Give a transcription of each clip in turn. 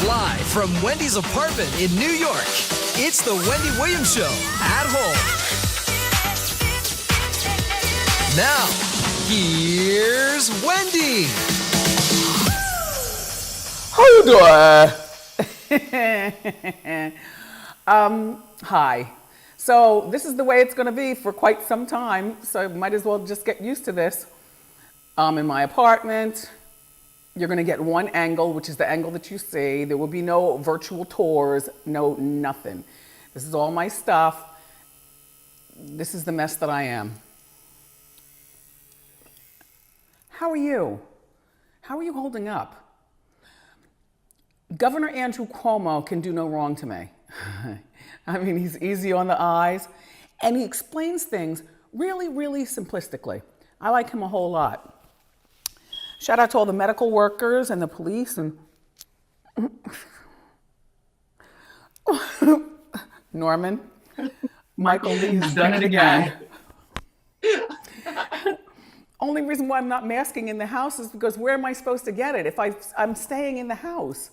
Live from Wendy's apartment in New York, it's the Wendy Williams Show at home. Now, here's Wendy. How you doing? Hi. So this is the way it's going to be for quite some time, so I might as well just get used to this. I'm in my apartment. You're going to get one angle, which is the angle that you see. There will be no virtual tours, no nothing. This is all my stuff. This is the mess that I am. How are you? How are you holding up? Governor Andrew Cuomo can do no wrong to me. I mean, he's easy on the eyes, and he explains things really, really simplistically. I like him a whole lot. Shout out to all the medical workers and the police and Norman. Michael Lee has done it again. Only reason why I'm not masking in the house is because where am I supposed to get it? If I'm staying in the house,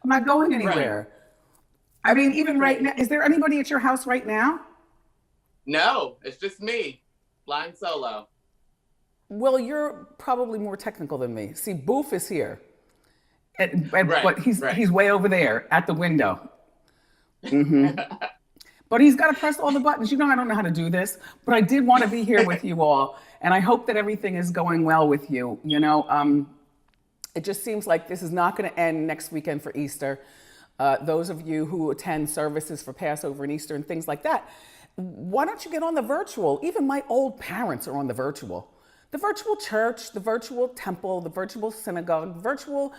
I'm not going anywhere. Right. I mean, even right now, is there anybody at your house right now? No, it's just me, flying solo. Well, you're probably more technical than me. See, Boof is here, Right, but he's way over there at the window. Mm-hmm. But he's got to press all the buttons. You know, I don't know how to do this, but I did want to be here with you all, and I hope that everything is going well with you. You know, it just seems like this is not going to end next weekend for Easter. Those of you who attend services for Passover and Easter and things like that, why don't you get on the virtual? Even my old parents are on the virtual. The virtual church, the virtual temple, the virtual synagogue, virtual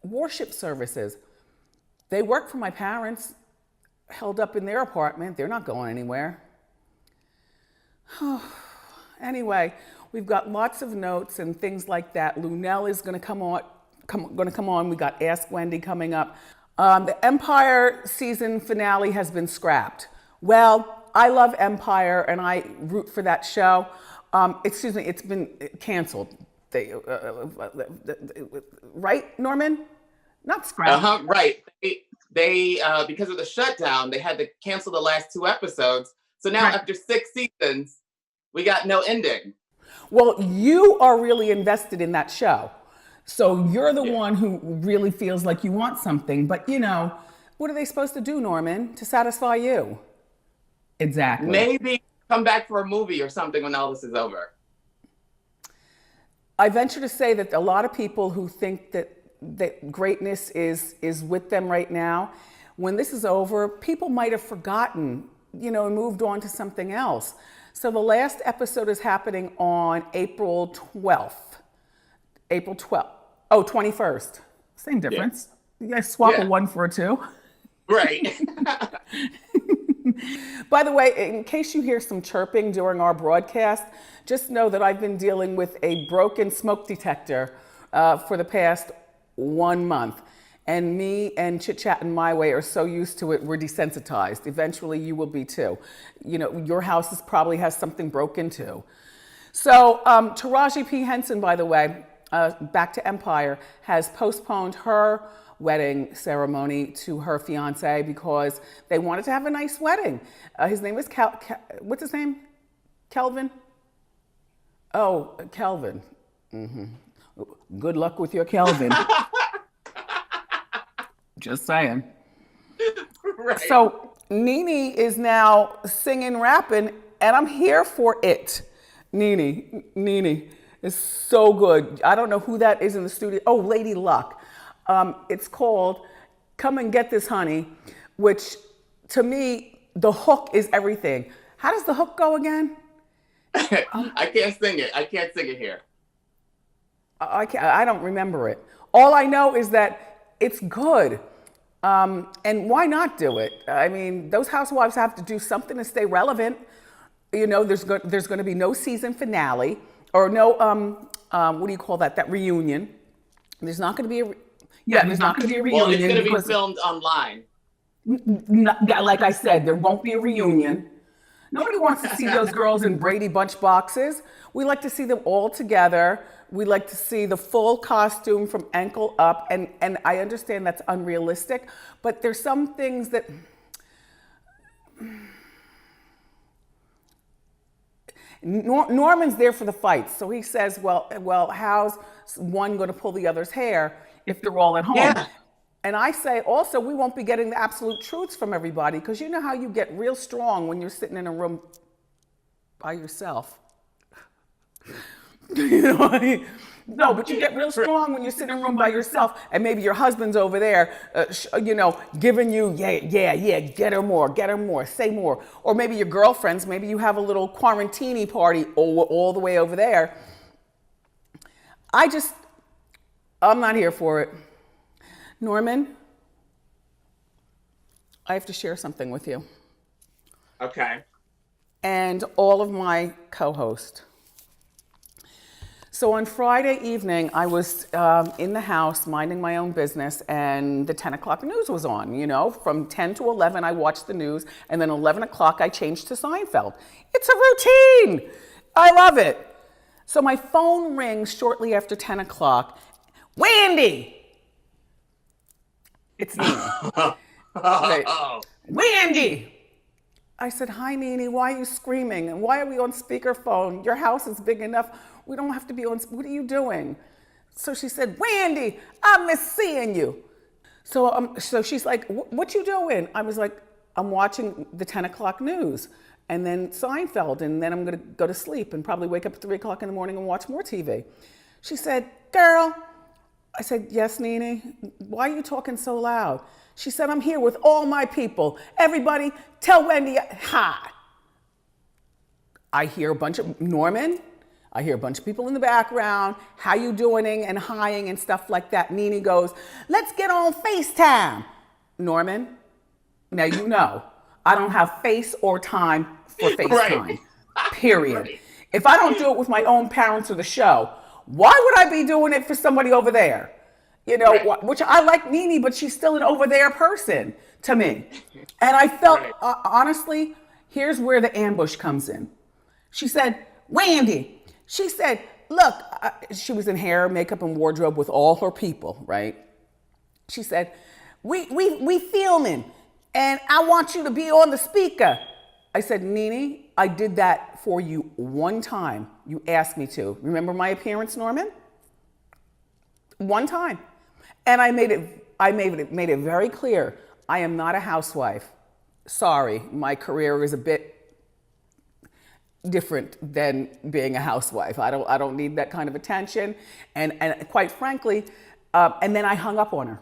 worship services. They work for my parents, held up in their apartment. They're not going anywhere. Anyway, we've got lots of notes and things like that. Lunell is going to come on. We got Ask Wendy coming up. The Empire season finale has been scrapped. Well, I love Empire and I root for that show. It's been canceled. Right, Norman? Not scrapped. Right. They because of the shutdown, they had to cancel the last 2 episodes. So now after 6 seasons, we got no ending. Well, you are really invested in that show. So you're the one who really feels like you want something. But, you know, what are they supposed to do, Norman, to satisfy you? Exactly. Maybe come back for a movie or something when all this is over. I venture to say that a lot of people who think that greatness is with them right now, when this is over, people might have forgotten, you know, and moved on to something else. So the last episode is happening on April 12th. April 12th. Oh, 21st. Same difference. Yeah. You guys swap a 1 for a 2. Right. By the way, in case you hear some chirping during our broadcast, just know that I've been dealing with a broken smoke detector for the past 1 month. And me and Chit Chat and My Way are so used to it, we're desensitized. Eventually you will be too. You know, your house probably has something broken too. So Taraji P. Henson, by the way, back to Empire, has postponed her wedding ceremony to her fiance because they wanted to have a nice wedding. His name is what's his name? Kelvin? Oh, Kelvin. Mm-hmm. Good luck with your Kelvin. Just saying. Right. So Nene is now singing, rapping, and I'm here for it. Nene is so good. I don't know who that is in the studio. Oh, Lady Luck. It's called Come and Get This Honey, which to me, the hook is everything. How does the hook go again? I can't sing it. I can't sing it here. I don't remember it. All I know is that it's good. And why not do it? I mean, those housewives have to do something to stay relevant. You know, there's going to be no season finale or no, what do you call that? That reunion. There's not going to be a there's not going to be a reunion. Well, it's going to be filmed online. Like I said, there won't be a reunion. Nobody wants to see those girls in Brady Bunch boxes. We like to see them all together, We like to see the full costume from ankle up, and I understand that's unrealistic, but there's some things that Norman's there for the fights, so he says, well, how's one going to pull the other's hair if they're all at home? Yeah. And I say also, we won't be getting the absolute truths from everybody, because you know how you get real strong when you're sitting in a room by yourself. You know what I mean? No, but you get real strong when you're sitting in a room by yourself, and maybe your husband's over there, giving you, yeah, get her more, say more. Or maybe your girlfriends, maybe you have a little quarantini party all the way over there. I'm not here for it. Norman, I have to share something with you. Okay. And all of my co-hosts. So on Friday evening, I was in the house minding my own business, and the 10 o'clock news was on. You know, from 10 to 11, I watched the news, and then 11 o'clock, I changed to Seinfeld. It's a routine. I love it. So my phone rings shortly after 10 o'clock. Wendy! It's Nene. Right. Wendy! I said, hi, Nene, why are you screaming? And why are we on speakerphone? Your house is big enough. We don't have to be on, what are you doing? So she said, Wendy, I miss seeing you. So she's like, what you doing? I was like, I'm watching the 10 o'clock news and then Seinfeld, and then I'm gonna go to sleep and probably wake up at 3 o'clock in the morning and watch more TV. She said, girl. I said, yes, Nene, why are you talking so loud? She said, I'm here with all my people. Everybody, tell Wendy hi. I hear a bunch of, Norman, I hear a bunch of people in the background, how you doing, and hiing and stuff like that. Nene goes, let's get on FaceTime. Norman, now you know, I don't have face or time for FaceTime, right. Period. Right. If I don't do it with my own parents or the show, why would I be doing it for somebody over there? You know, right. Which I like Nene, but she's still an over there person to me. And I felt, right. Honestly, here's where the ambush comes in. She said, Wendy, she said, look, she was in hair, makeup, and wardrobe with all her people, right? She said, we filming, and I want you to be on the speaker. I said, Nene, I did that for you one time. You asked me to. Remember my appearance, Norman? One time. And I made it very clear. I am not a housewife. Sorry, my career is a bit different than being a housewife. I don't need that kind of attention. And quite frankly, and then I hung up on her.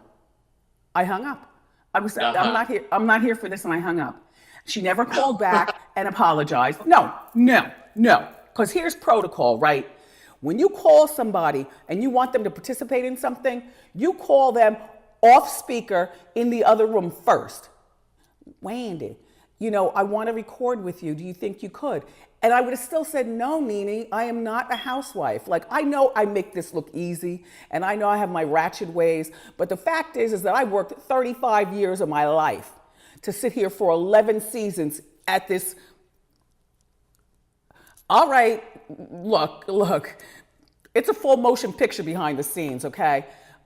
I hung up. I was I'm not here for this, and I hung up. She never called back and apologized. No. Because here's protocol, right? When you call somebody and you want them to participate in something, you call them off speaker in the other room first. Wendy, I want to record with you. Do you think you could? And I would have still said, no, Nene, I am not a housewife. Like, I know I make this look easy, and I know I have my ratchet ways, but the fact is that I worked 35 years of my life to sit here for 11 seasons at this. All right, look, it's a full motion picture behind the scenes, okay?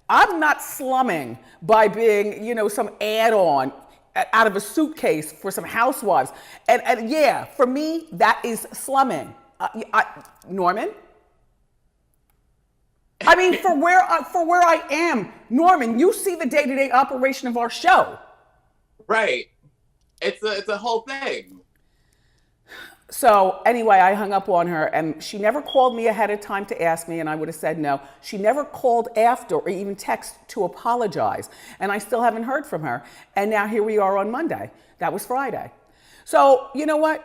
I'm not slumming by being, some add-on out of a suitcase for some housewives. And yeah, for me, that is slumming. Norman? I mean, for where I am, Norman, you see the day-to-day operation of our show. Right. It's a whole thing. So anyway, I hung up on her, and she never called me ahead of time to ask me, and I would have said no. She never called after or even text to apologize, and I still haven't heard from her. And now here we are on Monday. That was Friday. So you know what?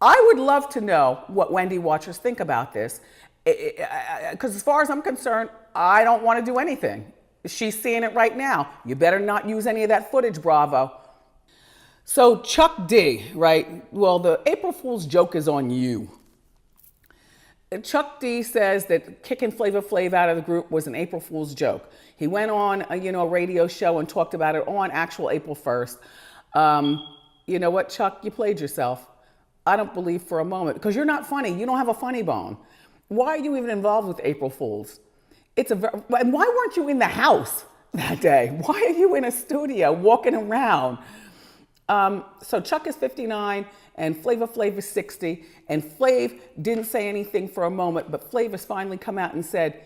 I would love to know what Wendy watchers think about this, because as far as I'm concerned, I don't want to do anything. She's seeing it right now. You better not use any of that footage, Bravo. So Chuck D, right? Well, the April Fool's joke is on you. Chuck D says that kicking Flavor Flav out of the group was an April Fool's joke. He went on a radio show and talked about it on actual April 1st. You know what, Chuck? You played yourself. I don't believe for a moment, because you're not funny. You don't have a funny bone. Why are you even involved with April Fools? And why weren't you in the house that day? Why are you in a studio walking around? So Chuck is 59 and Flavor Flav is 60. And Flav didn't say anything for a moment, but Flav has finally come out and said,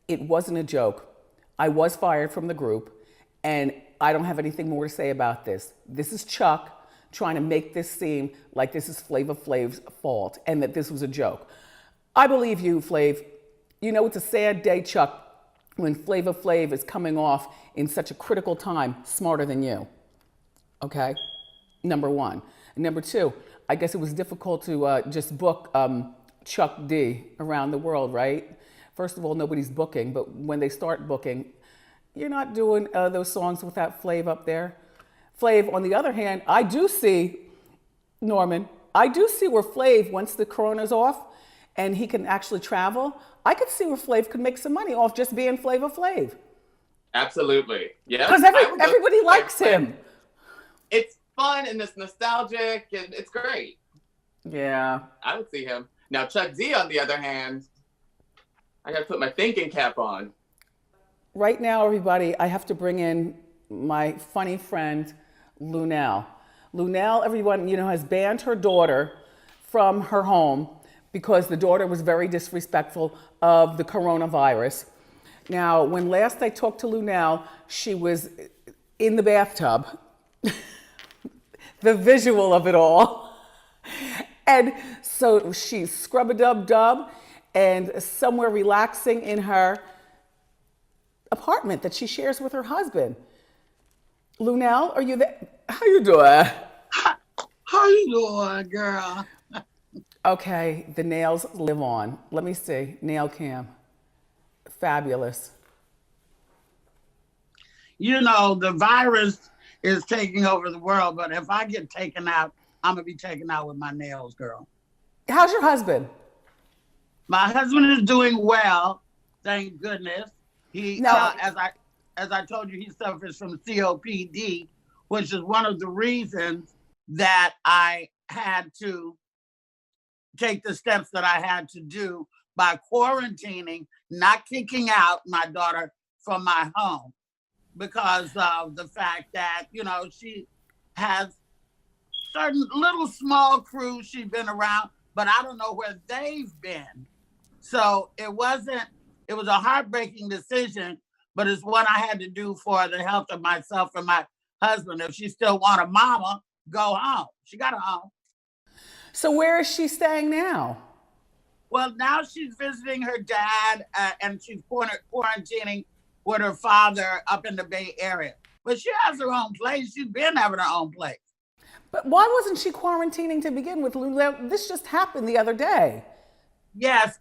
it wasn't a joke. I was fired from the group and I don't have anything more to say about this. This is Chuck trying to make this seem like this is Flavor Flav's fault and that this was a joke. I believe you, Flav. You know, it's a sad day, Chuck, when Flavor Flav is coming off in such a critical time, smarter than you. Okay? Number one. And number two, I guess it was difficult to just book Chuck D around the world, right? First of all, nobody's booking, but when they start booking, you're not doing those songs without Flav up there. Flav, on the other hand, I do see, Norman, I do see where Flav, once the corona's off and he can actually travel, I could see where Flav could make some money off just being Flavor Flav. Absolutely. Yeah. Because everybody likes him. It's fun and it's nostalgic and it's great. Yeah. I would see him. Now, Chuck D, on the other hand, I got to put my thinking cap on. Right now, everybody, I have to bring in my funny friend, Luenell. Luenell, everyone, you know, has banned her daughter from her home because the daughter was very disrespectful of the coronavirus. Now, when last I talked to Luenell, she was in the bathtub. The visual of it all. And so she's scrub-a-dub-dub and somewhere relaxing in her apartment that she shares with her husband. Luenell, are you there? How you doing? How you doing, girl? Okay, the nails live on. Let me see. Nail cam. Fabulous. You know, the virus is taking over the world, but if I get taken out, I'm going to be taken out with my nails, girl. How's your husband? My husband is doing well, thank goodness. He, as I told you, he suffers from COPD, which is one of the reasons that I had to take the steps that I had to do by quarantining, not kicking out my daughter from my home because of the fact that, you know, she has certain little small crews she's been around, but I don't know where they've been. So it was a heartbreaking decision, but it's what I had to do for the health of myself and my husband. If she still want a mama, go home. She got a home. So where is she staying now? Well, now she's visiting her dad and she's quarantining with her father up in the Bay Area. But she has her own place. She's been having her own place. But why wasn't she quarantining to begin with, Lunell? This just happened the other day. Yes,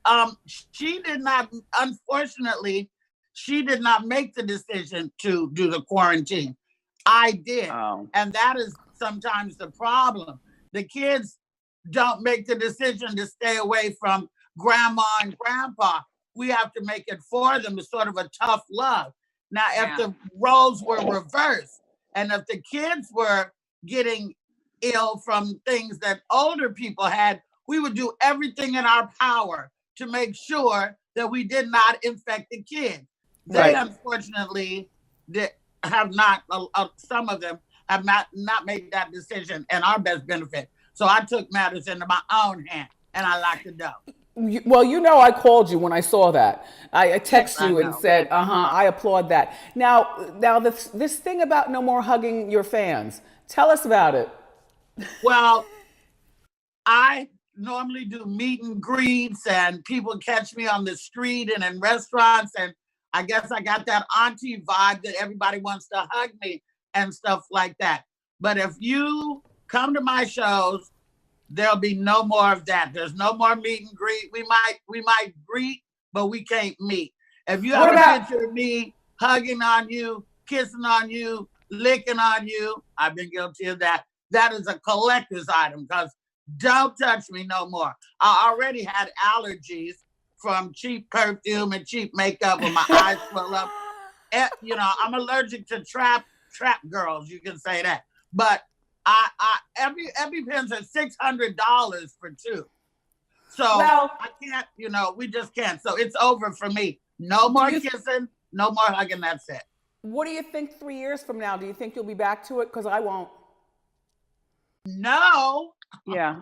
she did not, unfortunately, she did not make the decision to do the quarantine. I did. Oh. And that is sometimes the problem. The kids don't make the decision to stay away from grandma and grandpa. We have to make it for them. It's sort of a tough love. Now, if the roles were reversed and if the kids were getting ill from things that older people had, we would do everything in our power to make sure that we did not infect the kids. They unfortunately have not, some of them have not made that decision in our best benefit. So I took matters into my own hand and I locked the door. Well, you know, I called you when I saw that. I texted you and said, I applaud that. Now this thing about no more hugging your fans, tell us about it. Well, I normally do meet and greets and people catch me on the street and in restaurants. And I guess I got that auntie vibe that everybody wants to hug me and stuff like that. But if you come to my shows, there'll be no more of that. There's no more meet and greet. We might greet, but we can't meet. If you have a picture of me hugging on you, kissing on you, licking on you, I've been guilty of that. That is a collector's item because don't touch me no more. I already had allergies from cheap perfume and cheap makeup when my eyes swell up. You know, I'm allergic to trap girls, you can say that. But every pins are $600 for two. So Well, I can't, we just can't. So it's over for me. No more kissing, no more hugging, that's it. what do you think 3 years from now? Do you think you'll be back to it? Because I won't. No. Yeah.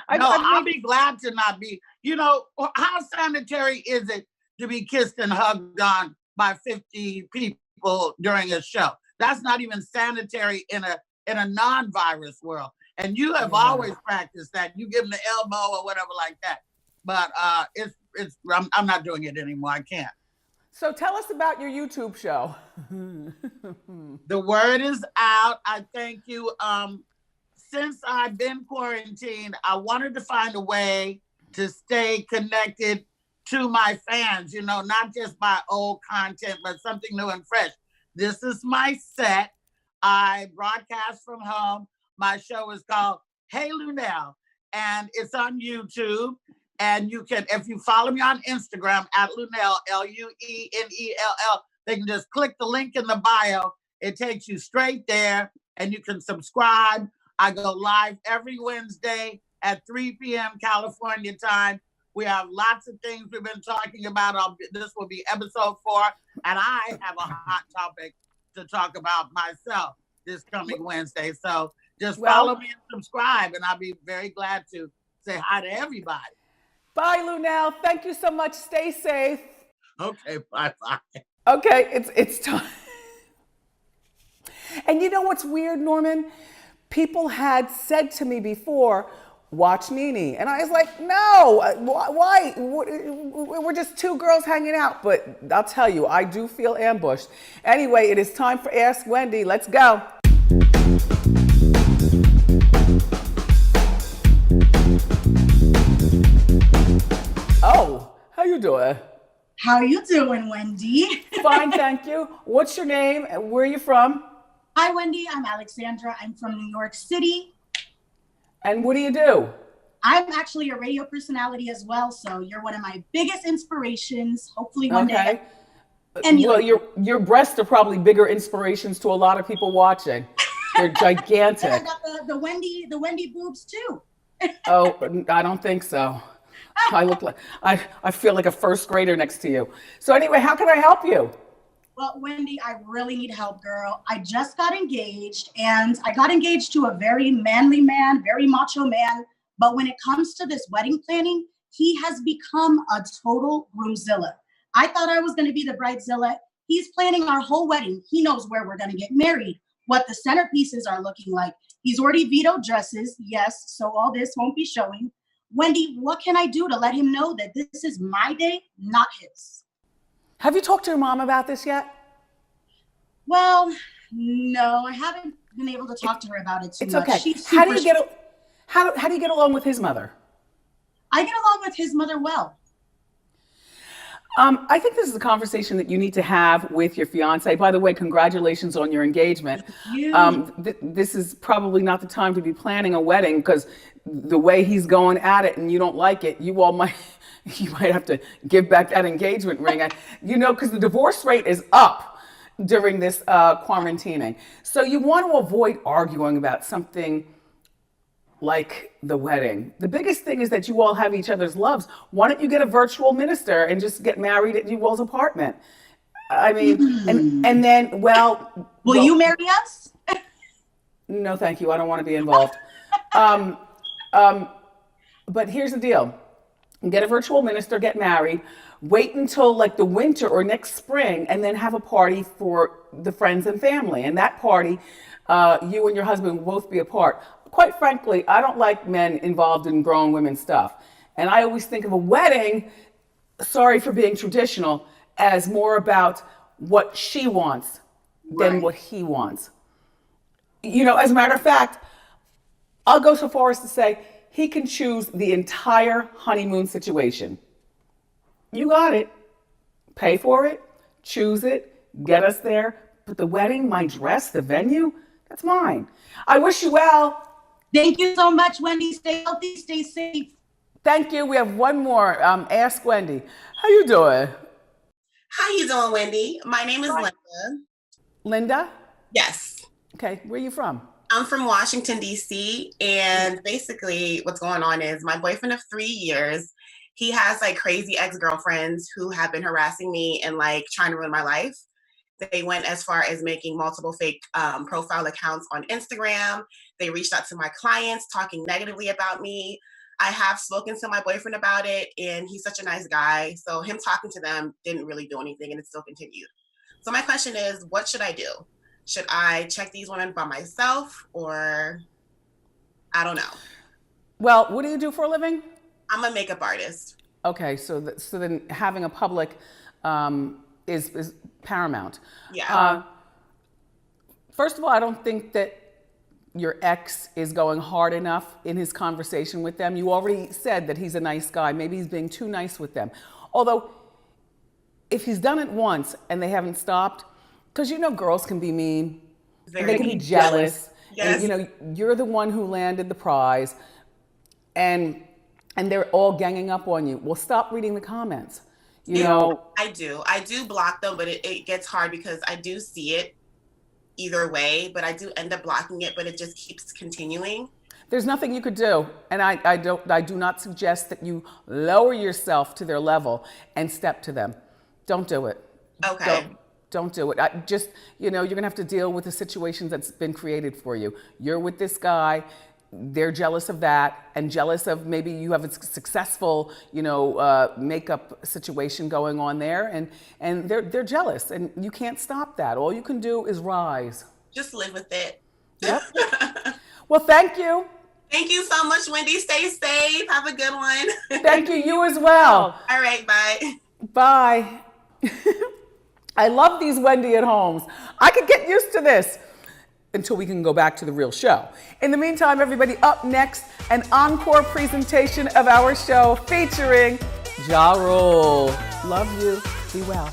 I'll be glad to not be, how sanitary is it to be kissed and hugged on by 50 people during a show? That's not even sanitary in a non-virus world. And you have always practiced that. You give them the elbow or whatever like that. But I'm not doing it anymore. I can't. So tell us about your YouTube show. The word is out. I thank you. Since I've been quarantined, I wanted to find a way to stay connected to my fans, not just by old content, but something new and fresh. This is my set. I broadcast from home. My show is called Hey Luenell, and it's on YouTube. And you can, if you follow me on Instagram at Luenell, Luenell, they can just click the link in the bio. It takes you straight there, and you can subscribe. I go live every Wednesday at 3 p.m. California time. We have lots of things we've been talking about. This will be episode 4, and I have a hot topic to talk about myself this coming Wednesday. So just follow me and subscribe, and I'll be very glad to say hi to everybody. Bye, Luenell. Thank you so much. Stay safe. Okay, bye-bye. Okay, it's time. And you know what's weird, Norman? People had said to me before, watch NeNe. And I was like, no, why? We're just 2 girls hanging out. But I'll tell you, I do feel ambushed. Anyway, it is time for Ask Wendy. Let's go. Oh, how you doing? How you doing, Wendy? Fine, thank you. What's your name and where are you from? Hi, Wendy. I'm Alexandra. I'm from New York City. And what do you do? I'm actually a radio personality as well, so you're one of my biggest inspirations. Hopefully one day. Well, your breasts are probably bigger inspirations to a lot of people watching. They're gigantic. And I got the Wendy boobs too. Oh, I don't think so. I look like I feel like a first grader next to you. So anyway, how can I help you? Well, Wendy, I really need help, girl. I just got engaged, and I got engaged to a very manly man, very macho man. But when it comes to this wedding planning, he has become a total groomzilla. I thought I was going to be the bridezilla. He's planning our whole wedding. He knows where we're going to get married, what the centerpieces are looking like. He's already vetoed dresses, yes, so all this won't be showing. Wendy, what can I do to let him know that this is my day, not his? Have you talked to your mom about this yet? Well, no, I haven't been able to talk to her about it too much. It's okay. How do you get along with his mother? I get along with his mother well. I think this is a conversation that you need to have with your fiance. By the way, congratulations on your engagement. Thank you. This is probably not the time to be planning a wedding because the way he's going at it and you don't like it, you might have to give back that engagement ring. Because the divorce rate is up during this quarantining. So you want to avoid arguing about something like the wedding. The biggest thing is that you all have each other's loves. Why don't you get a virtual minister and just get married at you all's apartment? I mean, and then, will you marry us? No, thank you. I don't want to be involved. But here's the deal. Get a virtual minister, get married, wait until like the winter or next spring, and then have a party for the friends and family. And that party, you and your husband will both be a part. Quite frankly, I don't like men involved in grown women stuff. And I always think of a wedding, sorry for being traditional, as more about what she wants than what he wants. As a matter of fact, I'll go so far as to say he can choose the entire honeymoon situation. You got it. Pay for it, choose it, get us there. But the wedding, my dress, the venue, that's mine. I wish you well. Thank you so much, Wendy. Stay healthy, stay safe. Thank you. We have one more. Ask Wendy. How you doing? How you doing, Wendy? My name is Linda. Linda? Yes. Okay. Where are you from? I'm from Washington, D.C. And basically what's going on is my boyfriend of 3 years, he has like crazy ex-girlfriends who have been harassing me and like trying to ruin my life. They went as far as making multiple fake profile accounts on Instagram. They reached out to my clients talking negatively about me. I have spoken to my boyfriend about it, and he's such a nice guy. So him talking to them didn't really do anything, and it still continued. So my question is, what should I do? Should I check these women by myself, or I don't know. Well, what do you do for a living? I'm a makeup artist. Okay, so then having a public is paramount. Yeah. First of all, I don't think that your ex is going hard enough in his conversation with them. You already said that he's a nice guy. Maybe he's being too nice with them. Although, if he's done it once and they haven't stopped, because you know girls can be mean, and they can be jealous. Yes. And you know, you're the one who landed the prize, and they're all ganging up on you. Well, stop reading the comments. You know, I do block them, but it gets hard because I do see it either way, but I do end up blocking it, but it just keeps continuing. There's nothing you could do, and I do not suggest that you lower yourself to their level and step to them. Don't do it. Okay. Don't do it. You're gonna have to deal with the situation that's been created for you. You're with this guy. They're jealous of that, and jealous of maybe you have a successful, makeup situation going on there, and they're jealous, and you can't stop that. All you can do is rise. Just live with it. Yep. Well, thank you. Thank you so much, Wendy. Stay safe. Have a good one. Thank you. You as well. All right. Bye. Bye. I love these Wendy at homes. I could get used to this until we can go back to the real show. In the meantime, everybody, up next, an encore presentation of our show featuring Ja Rule. Love you. Be well.